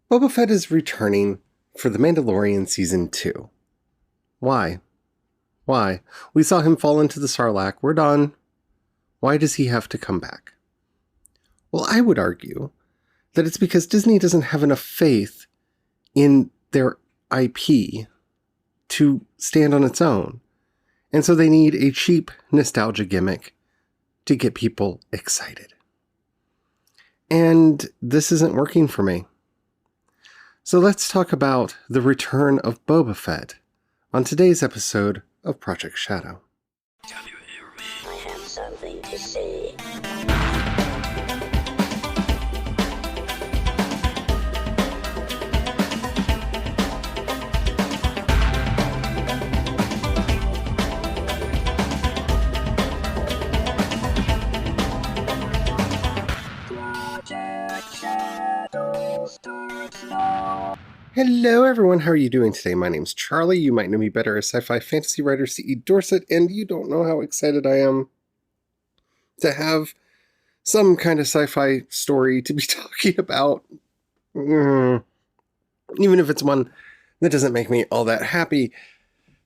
Boba Fett is returning for The Mandalorian Season 2. Why? Why? We saw him fall into the Sarlacc. We're done. Why does he have to come back? Well, I would argue that it's because Disney doesn't have enough faith in their IP to stand on its own. And so they need a cheap nostalgia gimmick to get people excited. And this isn't working for me. So let's talk about the return of Boba Fett on today's episode of Project Shadow. Can you hear me? I have something to say. Project Shadow starts now. Hello everyone, how are you doing today? My name's Charlie. You might know me better as sci-fi fantasy writer C.E. Dorset, and you don't know how excited I am to have some kind of sci-fi story to be talking about. Even if it's one that doesn't make me all that happy,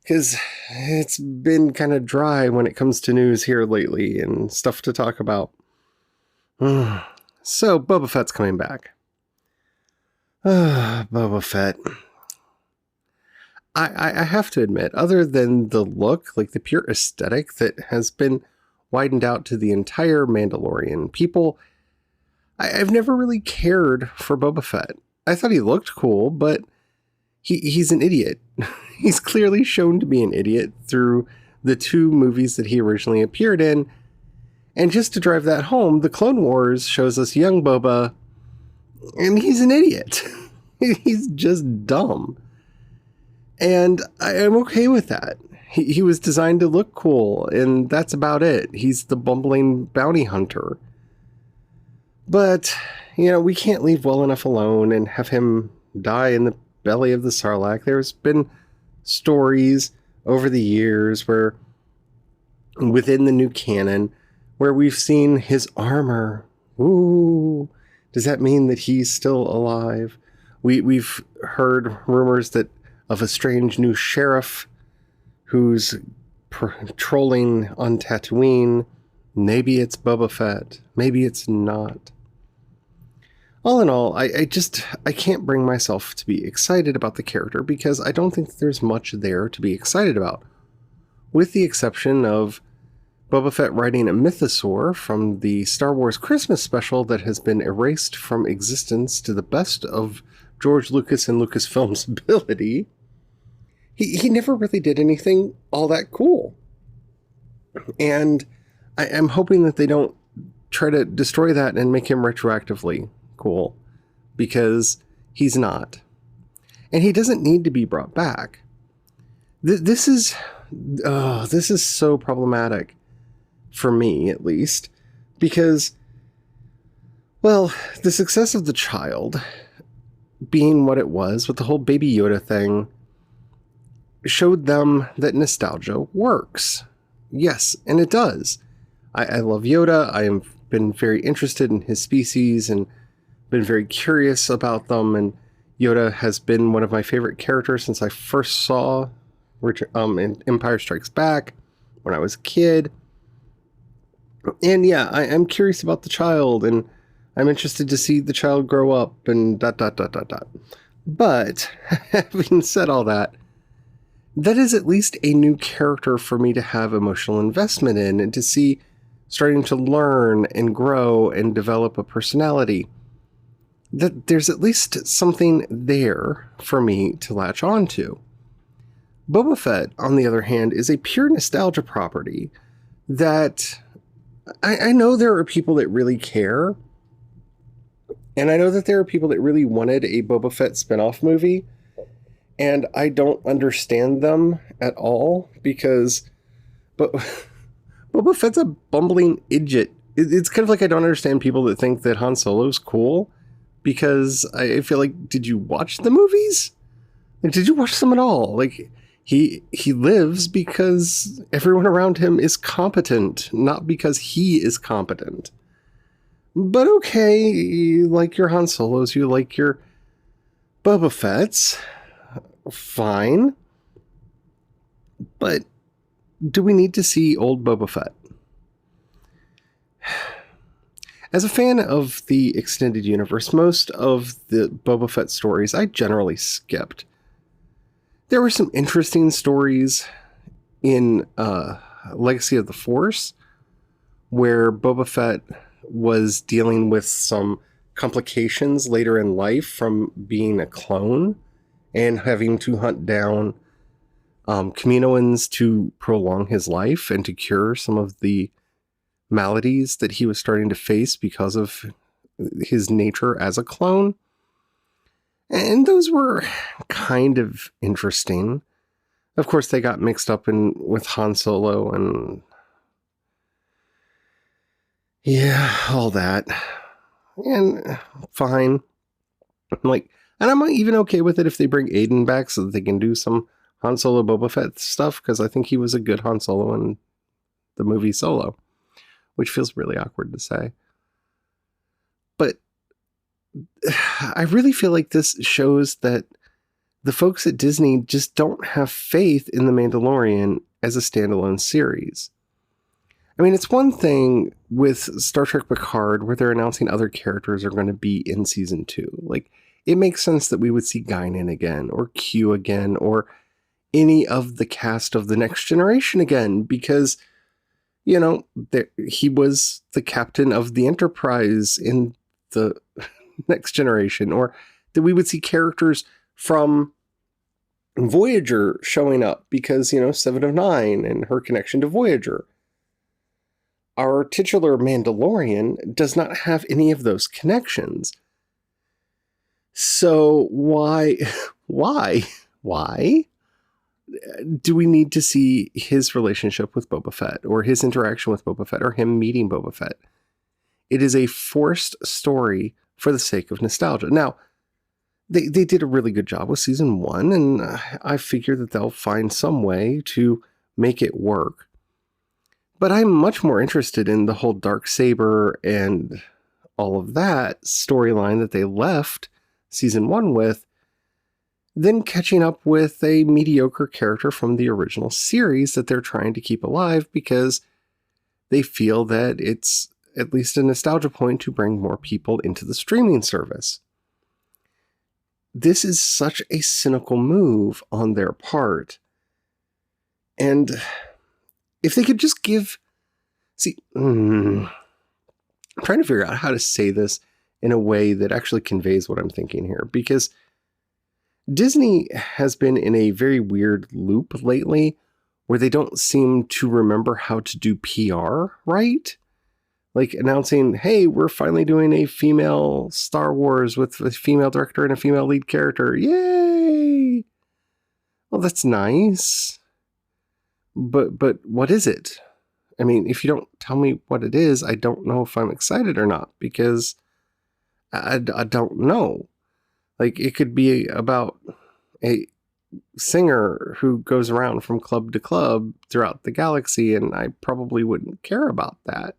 because it's been kind of dry when it comes to news here lately and stuff to talk about. So, Boba Fett's coming back. Boba Fett. I have to admit, other than the look, like the pure aesthetic that has been widened out to the entire Mandalorian, I've never really cared for Boba Fett. I thought he looked cool, but he's an idiot. He's clearly shown to be an idiot through the two movies that he originally appeared in. And just to drive that home, the Clone Wars shows us young Boba, and he's an idiot. He's just dumb. And I'm okay with that. He was designed to look cool, and that's about it. He's the bumbling bounty hunter. But, we can't leave well enough alone and have him die in the belly of the Sarlacc. There's been stories over the years where, within the new canon, where we've seen his armor. Ooh, does that mean that he's still alive? We've heard rumors of a strange new sheriff who's patrolling on Tatooine. Maybe it's Boba Fett. Maybe it's not. All in all, I can't bring myself to be excited about the character because I don't think there's much there to be excited about. With the exception of Boba Fett riding a mythosaur from the Star Wars Christmas special that has been erased from existence to the best of George Lucas and Lucasfilm's ability. He never really did anything all that cool. And I'm hoping that they don't try to destroy that and make him retroactively cool, because he's not. And he doesn't need to be brought back. This is so problematic. For me, at least, because, well, the success of the child being what it was with the whole Baby Yoda thing showed them that nostalgia works. Yes, and it does. I love Yoda. I have been very interested in his species and been very curious about them, and Yoda has been one of my favorite characters since I first saw in Empire Strikes Back when I was a kid. And yeah, I'm curious about the child, and I'm interested to see the child grow up, and ... But, having said all that, that is at least a new character for me to have emotional investment in, and to see starting to learn and grow and develop a personality. That there's at least something there for me to latch onto. Boba Fett, on the other hand, is a pure nostalgia property that I know there are people that really care, and I know that there are people that really wanted a Boba Fett spinoff movie, and I don't understand them at all, because Boba Fett's a bumbling idiot. It's kind of like I don't understand people that think that Han Solo's cool, because I feel like, did you watch the movies? Like, did you watch them at all? Like, He lives because everyone around him is competent, not because he is competent. But okay, you like your Han Solos, you like your Boba Fett's fine, but do we need to see old Boba Fett? As a fan of the extended universe, most of the Boba Fett stories I generally skipped. There were some interesting stories in Legacy of the Force where Boba Fett was dealing with some complications later in life from being a clone and having to hunt down Kaminoans to prolong his life and to cure some of the maladies that he was starting to face because of his nature as a clone. And those were kind of interesting. Of course, they got mixed up with Han Solo and yeah, all that. And fine. And I'm even okay with it if they bring Aiden back so that they can do some Han Solo Boba Fett stuff, because I think he was a good Han Solo in the movie Solo, which feels really awkward to say. But I really feel like this shows that the folks at Disney just don't have faith in The Mandalorian as a standalone series. I mean, it's one thing with Star Trek Picard where they're announcing other characters are going to be in season 2. It makes sense that we would see Guinan again, or Q again, or any of the cast of The Next Generation again, because, he was the captain of the Enterprise in The Next Generation, or that we would see characters from Voyager showing up because, Seven of Nine and her connection to Voyager. Our titular Mandalorian does not have any of those connections. So why do we need to see his relationship with Boba Fett, or his interaction with Boba Fett, or him meeting Boba Fett? It is a forced story for the sake of nostalgia. Now, they did a really good job with season 1, and I figure that they'll find some way to make it work. But I'm much more interested in the whole Darksaber and all of that storyline that they left season 1 with, than catching up with a mediocre character from the original series that they're trying to keep alive because they feel that it's at least a nostalgia point to bring more people into the streaming service. This is such a cynical move on their part. And if they could just I'm trying to figure out how to say this in a way that actually conveys what I'm thinking here, because Disney has been in a very weird loop lately where they don't seem to remember how to do PR right. Like announcing, hey, we're finally doing a female Star Wars with a female director and a female lead character. Yay! Well, that's nice. But what is it? I mean, if you don't tell me what it is, I don't know if I'm excited or not, because I don't know. It could be about a singer who goes around from club to club throughout the galaxy, and I probably wouldn't care about that.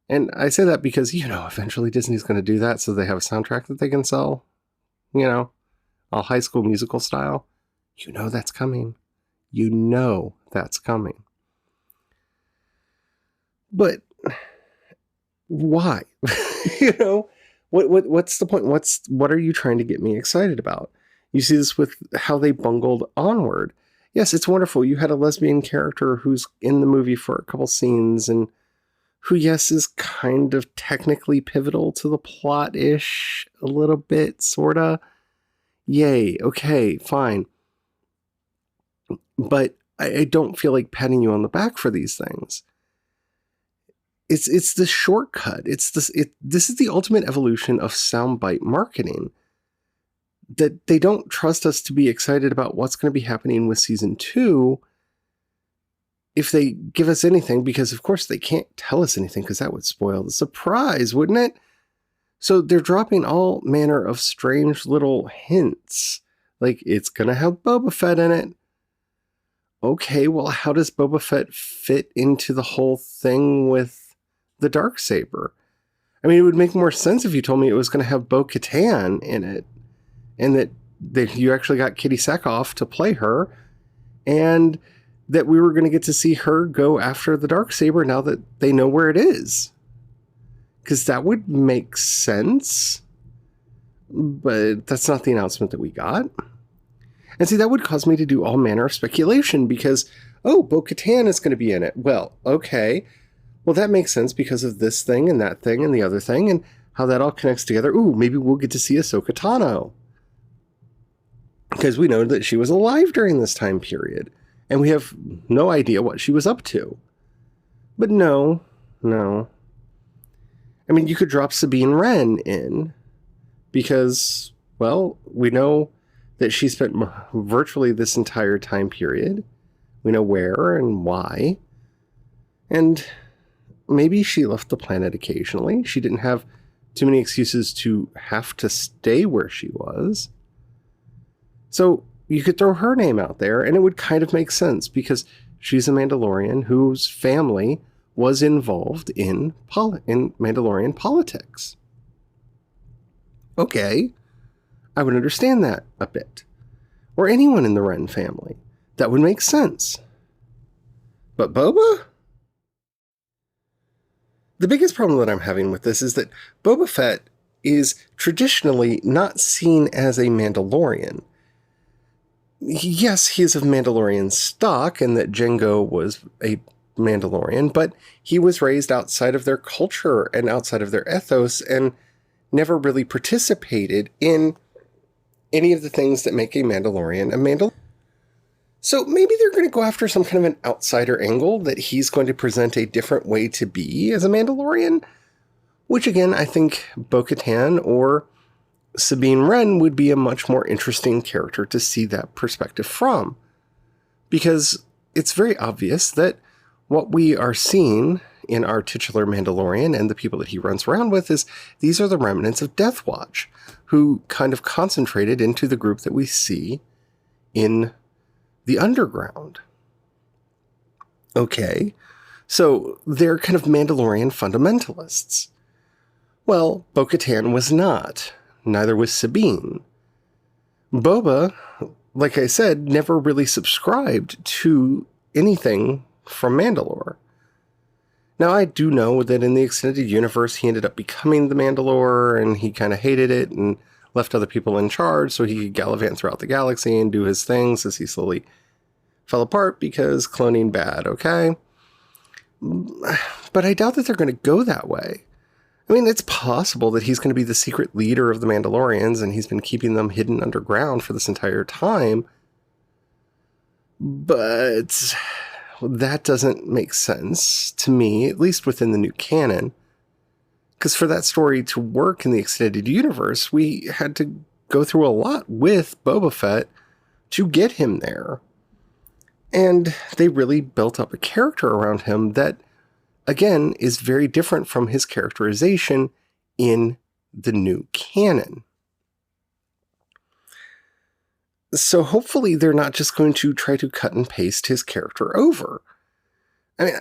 And I say that because, eventually Disney's going to do that so they have a soundtrack that they can sell, all High School Musical style. That's coming. That's coming. But why? What's the point? What are you trying to get me excited about? You see this with how they bungled Onward. Yes, it's wonderful. You had a lesbian character who's in the movie for a couple scenes and who, yes, is kind of technically pivotal to the plot-ish, a little bit, sorta. Yay, okay, fine. But I don't feel like patting you on the back for these things. It's the shortcut. This is the ultimate evolution of soundbite marketing. That they don't trust us to be excited about what's going to be happening with season 2 if they give us anything, because of course they can't tell us anything because that would spoil the surprise, wouldn't it? So they're dropping all manner of strange little hints. It's going to have Boba Fett in it. Okay, well, how does Boba Fett fit into the whole thing with the Darksaber? I mean, it would make more sense if you told me it was going to have Bo-Katan in it and that you actually got Kitty Sackhoff to play her, and that we were going to get to see her go after the Darksaber now that they know where it is. Because that would make sense, but that's not the announcement that we got. And see, that would cause me to do all manner of speculation because, oh, Bo-Katan is going to be in it. Well, okay. Well, that makes sense because of this thing and that thing and the other thing and how that all connects together. Ooh, maybe we'll get to see Ahsoka Tano. Because we know that she was alive during this time period. And we have no idea what she was up to. But no. I mean, you could drop Sabine Wren in. Because, well, we know that she spent virtually this entire time period. We know where and why. And maybe she left the planet occasionally. She didn't have too many excuses to have to stay where she was. So you could throw her name out there and it would kind of make sense because she's a Mandalorian whose family was involved in Mandalorian politics. Okay, I would understand that a bit. Or anyone in the Wren family. That would make sense. But Boba? The biggest problem that I'm having with this is that Boba Fett is traditionally not seen as a Mandalorian. Yes, he is of Mandalorian stock and that Jango was a Mandalorian, but he was raised outside of their culture and outside of their ethos and never really participated in any of the things that make a Mandalorian a Mandalorian. So maybe they're going to go after some kind of an outsider angle that he's going to present a different way to be as a Mandalorian, which again, I think Bo-Katan or Sabine Wren would be a much more interesting character to see that perspective from. Because it's very obvious that what we are seeing in our titular Mandalorian and the people that he runs around with is these are the remnants of Death Watch, who kind of concentrated into the group that we see in the underground. Okay, so they're kind of Mandalorian fundamentalists. Well, Bo-Katan was not. Neither was Sabine. Boba, like I said, never really subscribed to anything from Mandalore. Now, I do know that in the extended universe, he ended up becoming the Mandalore, and he kind of hated it and left other people in charge so he could gallivant throughout the galaxy and do his things as he slowly fell apart because cloning bad, okay? But I doubt that they're going to go that way. I mean, it's possible that he's going to be the secret leader of the Mandalorians and he's been keeping them hidden underground for this entire time. But that doesn't make sense to me, at least within the new canon. Because for that story to work in the extended universe, we had to go through a lot with Boba Fett to get him there. And they really built up a character around him that, again, is very different from his characterization in the new canon. So hopefully they're not just going to try to cut and paste his character over. I mean,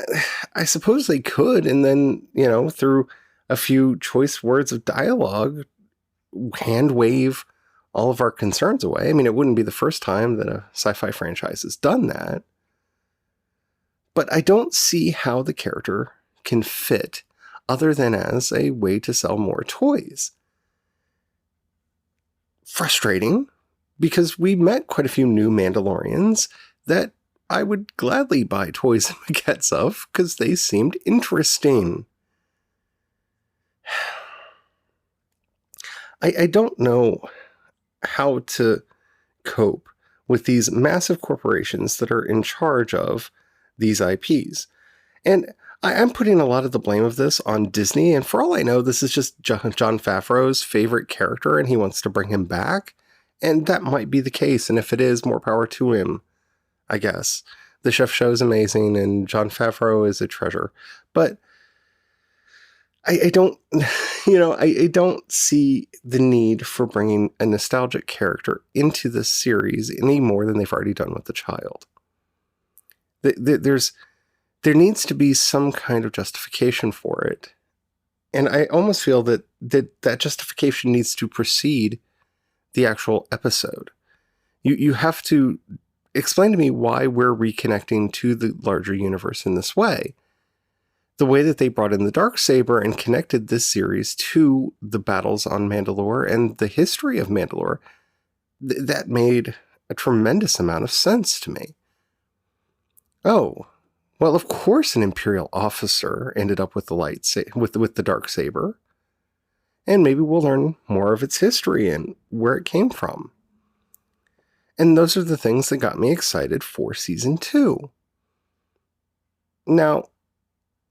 I suppose they could, and then, through a few choice words of dialogue, hand wave all of our concerns away. I mean, it wouldn't be the first time that a sci-fi franchise has done that. But I don't see how the character can fit other than as a way to sell more toys. Frustrating, because we met quite a few new Mandalorians that I would gladly buy toys and maquettes of because they seemed interesting. I don't know how to cope with these massive corporations that are in charge of these IPs. And I'm putting a lot of the blame of this on Disney, and for all I know, this is just Jon Favreau's favorite character, and he wants to bring him back. And that might be the case, and if it is, more power to him, I guess. The Chef Show is amazing, and Jon Favreau is a treasure. But I don't, I don't see the need for bringing a nostalgic character into this series any more than they've already done with the child. There needs to be some kind of justification for it. And I almost feel that justification needs to precede the actual episode. You have to explain to me why we're reconnecting to the larger universe in this way. The way that they brought in the Darksaber and connected this series to the battles on Mandalore and the history of Mandalore, that made a tremendous amount of sense to me. Oh, well, of course an Imperial officer ended up with the with the Darksaber. And maybe we'll learn more of its history and where it came from. And those are the things that got me excited for Season 2. Now,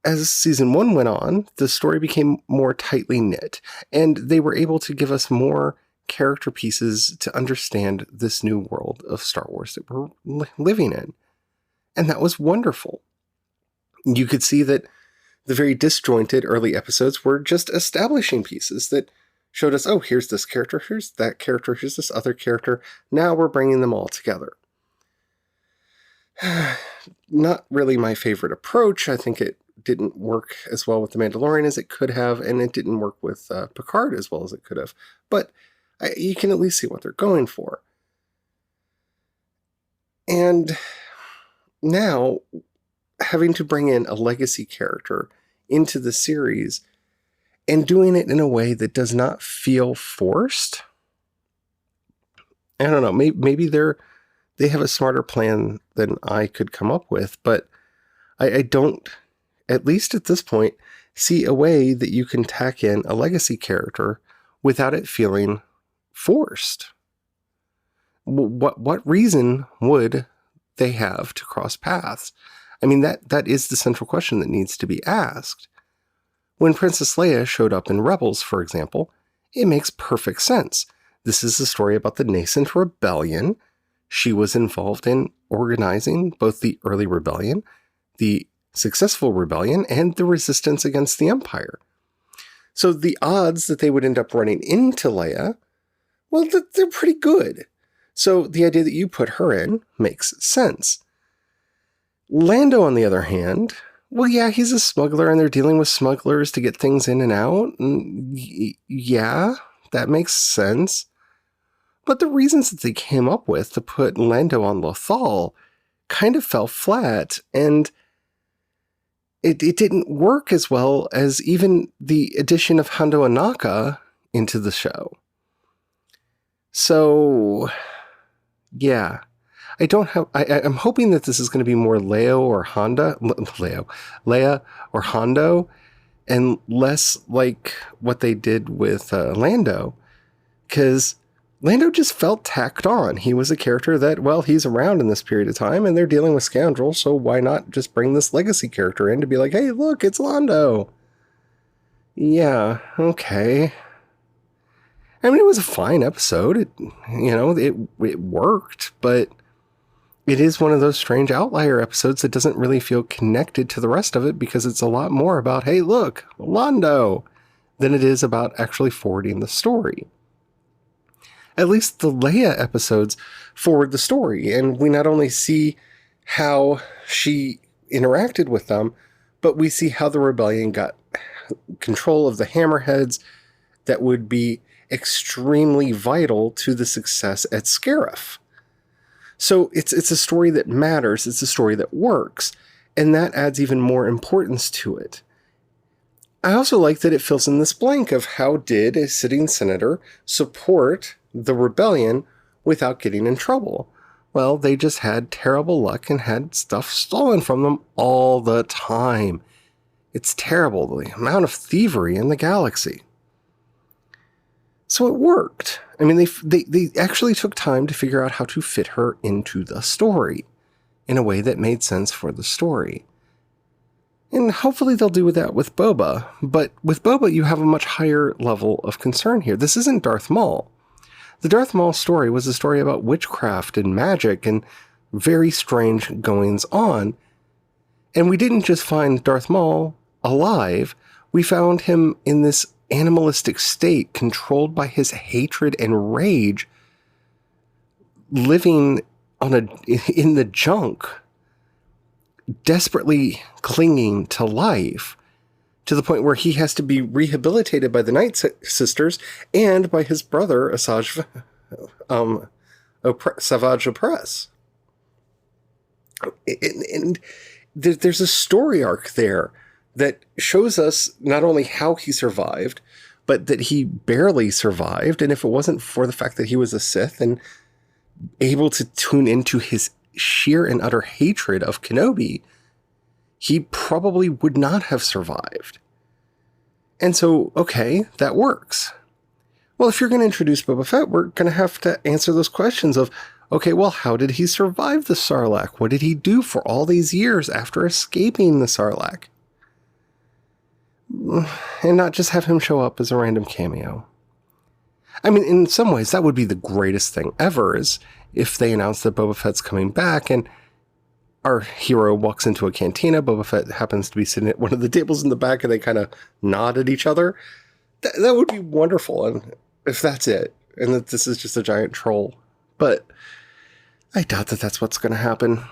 as Season 1 went on, the story became more tightly knit, and they were able to give us more character pieces to understand this new world of Star Wars that we're living in. And that was wonderful. You could see that the very disjointed early episodes were just establishing pieces that showed us, oh, here's this character, here's that character, here's this other character. Now we're bringing them all together. Not really my favorite approach. I think it didn't work as well with The Mandalorian as it could have, and it didn't work with Picard as well as it could have. But you can at least see what they're going for. And now, having to bring in a legacy character into the series and doing it in a way that does not feel forced. I don't know, maybe they have a smarter plan than I could come up with, but I don't, at least at this point, see a way that you can tack in a legacy character without it feeling forced. What reason would they have to cross paths? I mean, that is the central question that needs to be asked. When Princess Leia showed up in Rebels, for example, it makes perfect sense. This is a story about the nascent rebellion. She was involved in organizing both the early rebellion, the successful rebellion, and the resistance against the Empire. So the odds that they would end up running into Leia, well, they're pretty good. So the idea that you put her in makes sense. Lando, on the other hand, well, yeah, he's a smuggler and they're dealing with smugglers to get things in and out. And yeah, that makes sense. But the reasons that they came up with to put Lando on Lothal kind of fell flat, and it didn't work as well as even the addition of Hondo Ohnaka into the show. So, yeah. I'm hoping that this is going to be more Leia or Hondo, and less like what they did with Lando, because Lando just felt tacked on. He was a character that, well, he's around in this period of time, and they're dealing with scoundrels, so why not just bring this legacy character in to be like, hey, look, it's Lando. Yeah, okay. I mean, it was a fine episode. It worked, but it is one of those strange outlier episodes that doesn't really feel connected to the rest of it because it's a lot more about, hey, look, Lando, than it is about actually forwarding the story. At least the Leia episodes forward the story, and we not only see how she interacted with them, but we see how the rebellion got control of the hammerheads that would be extremely vital to the success at Scarif. So it's a story that matters, it's a story that works, and that adds even more importance to it. I also like that it fills in this blank of how did a sitting senator support the rebellion without getting in trouble. Well, they just had terrible luck and had stuff stolen from them all the time. It's terrible, the amount of thievery in the galaxy. So it worked. I mean, they actually took time to figure out how to fit her into the story in a way that made sense for the story. And hopefully they'll do that with Boba. But with Boba, you have a much higher level of concern here. This isn't Darth Maul. The Darth Maul story was a story about witchcraft and magic and very strange goings on. And we didn't just find Darth Maul alive. We found him in this animalistic state, controlled by his hatred and rage, living in the junk, desperately clinging to life, to the point where he has to be rehabilitated by the Night Sisters and by his brother, Asajj Savage Opress. And there's a story arc there that shows us not only how he survived, but that he barely survived. And if it wasn't for the fact that he was a Sith and able to tune into his sheer and utter hatred of Kenobi, he probably would not have survived. And so, okay, that works. Well, if you're going to introduce Boba Fett, we're going to have to answer those questions of, okay, well, how did he survive the Sarlacc? What did he do for all these years after escaping the Sarlacc? And not just have him show up as a random cameo. I mean, in some ways, that would be the greatest thing ever, is if they announce that Boba Fett's coming back and our hero walks into a cantina, Boba Fett happens to be sitting at one of the tables in the back, and they kind of nod at each other. That would be wonderful, and if that's it, and that this is just a giant troll. But I doubt that that's what's going to happen.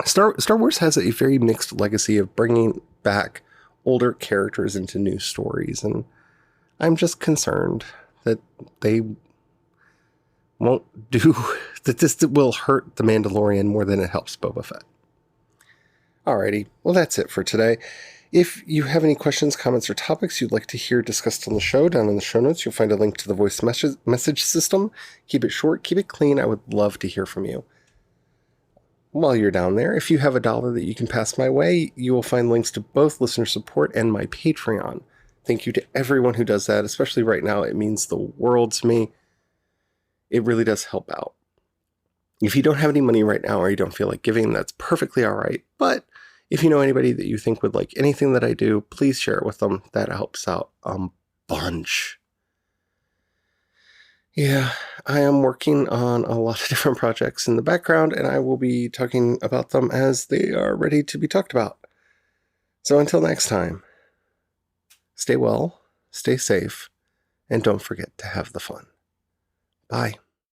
Star Wars has a very mixed legacy of bringing back older characters into new stories, and I'm just concerned that they won't do that. This will hurt The Mandalorian more than it helps Boba Fett. Alrighty, well, that's it for today. If you have any questions, comments, or topics you'd like to hear discussed on the show, down in the show notes, you'll find a link to the voice message system. Keep it short, keep it clean. I would love to hear from you. While you're down there, if you have $1 that you can pass my way, you will find links to both listener support and my Patreon. Thank you to everyone who does that, especially right now. It means the world to me. It really does help out. If you don't have any money right now or you don't feel like giving, that's perfectly all right. But if you know anybody that you think would like anything that I do, please share it with them. That helps out a bunch. Yeah, I am working on a lot of different projects in the background, and I will be talking about them as they are ready to be talked about. So until next time, stay well, stay safe, and don't forget to have the fun. Bye.